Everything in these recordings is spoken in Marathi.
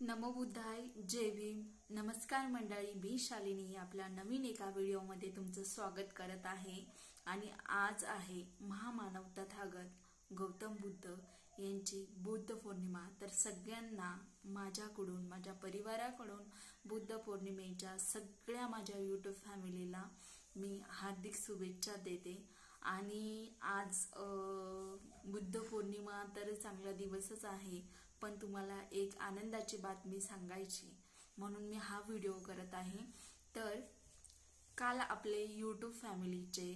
नमो बुद्धाय, जय भीम. नमस्कार मंडळी, मी शालिनी आपल्या नवीन एका व्हिडिओमध्ये तुमचं स्वागत करत आहे. आणि आज आहे महामानव तथागत गौतम बुद्ध यांची बुद्ध पौर्णिमा. तर सगळ्यांना माझ्याकडून, माझ्या परिवाराकडून बुद्ध पौर्णिमेच्या सगळ्या माझ्या यूट्यूब फॅमिलीला मी हार्दिक शुभेच्छा देते. आणि आज बुद्ध पौर्णिमा तर चांगला दिवसच आहे, पण तुम्हाला एक आनंदाची बातमी सांगायची म्हणून मी हा व्हिडिओ करत आहे. तर काल आपले यूट्यूब फॅमिलीचे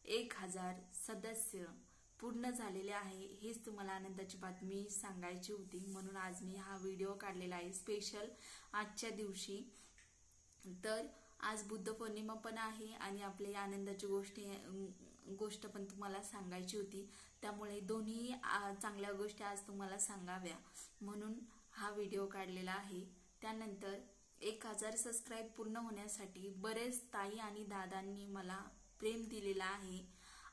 1000 सदस्य पूर्ण झालेले आहे. हेच तुम्हाला आनंदाची बातमी सांगायची होती, म्हणून आज मी हा व्हिडिओ काढलेला आहे स्पेशल आजच्या दिवशी. तर आज बुद्ध पौर्णिमा पण आहे आणि आपली आनंदाची गोष्ट पण तुम्हाला सांगायची होती, त्यामुळे दोन्ही चांगल्या गोष्टी आज तुम्हाला सांगाव्या म्हणून हा व्हिडिओ काढलेला आहे. त्यानंतर 1000 सबस्क्राईब पूर्ण होण्यासाठी बरेच ताई आणि दादांनी मला प्रेम दिलेला आहे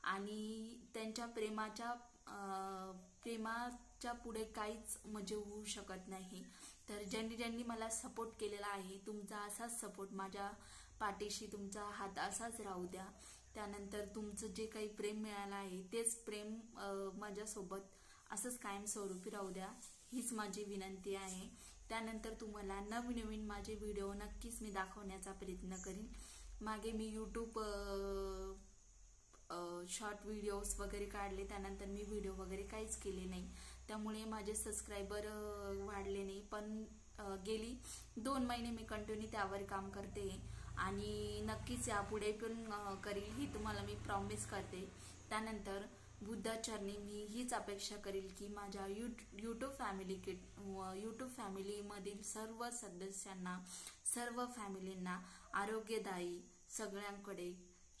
आणि त्यांच्या प्रेमाच्या पुढे काहीच म्हणजे होऊ शकत नाही. तर ज्यांनी मला सपोर्ट केलेला आहे, तुमचा असाच सपोर्ट माझ्या पाठीशी, तुमचा हात असाच राहू द्या. त्यानंतर तुमचं जे काही प्रेम मिळालं आहे तेच प्रेम माझ्यासोबत असंच कायमस्वरूपी राहू द्या, हीच माझी विनंती आहे. त्यानंतर तुम्हाला नवीन माझे व्हिडिओ नक्कीच मी दाखवण्याचा प्रयत्न करीन. मागे मी यूट्यूब शॉर्ट व्हिडिओज वगैरे काढले, त्यानंतर मी व्हिडिओ वगैरे काहीच केले नाही, त्यामुळे माझे सबस्क्रायबर वाढले नाही. पण गेली 2 महिने मी कंटिन्यू त्यावर काम करते आणि नक्कीच यापुढे पण करील, ही तुम्हाला मी प्रॉमिस करते. त्यानंतर बुद्धाचरणी मी हीच अपेक्षा करेल की माझ्या यूट्यूब फॅमिलीमधील सर्व सदस्यांना, सर्व फॅमिलींना आरोग्यदायी, सगळ्यांकडे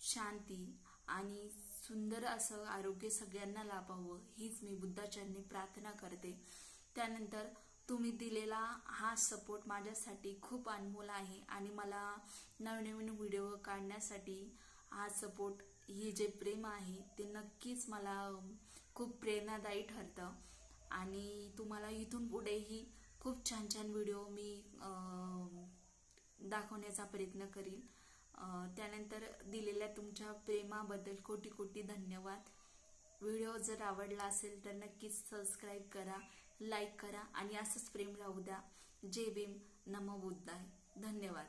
शांती आणि सुंदर असं आरोग्य सगळ्यांना लाभावं, हीच मी बुद्धाचरणी प्रार्थना करते. त्यानंतर तुम्ही दिलेला हा सपोर्ट माझ्यासाठी खूप अनमोल आहे आणि मला नवीन व्हिडिओ काढण्यासाठी हा सपोर्ट, हे जे प्रेम आहे ते नक्कीच मला खूप प्रेरणादायी ठरतं. आणि तुम्हाला इथून पुढेही खूप छान व्हिडिओ मी दाखवण्याचा प्रयत्न करीन. त्यानंतर दिलेल्या तुमच्या प्रेमाबद्दल कोटी धन्यवाद. व्हिडिओ जर आवडला असेल तर नक्कीच सबस्क्राईब करा, लाईक करा आणि असंच प्रेम राहू द्या. जय भीम, नमो बुद्धाय. धन्यवाद.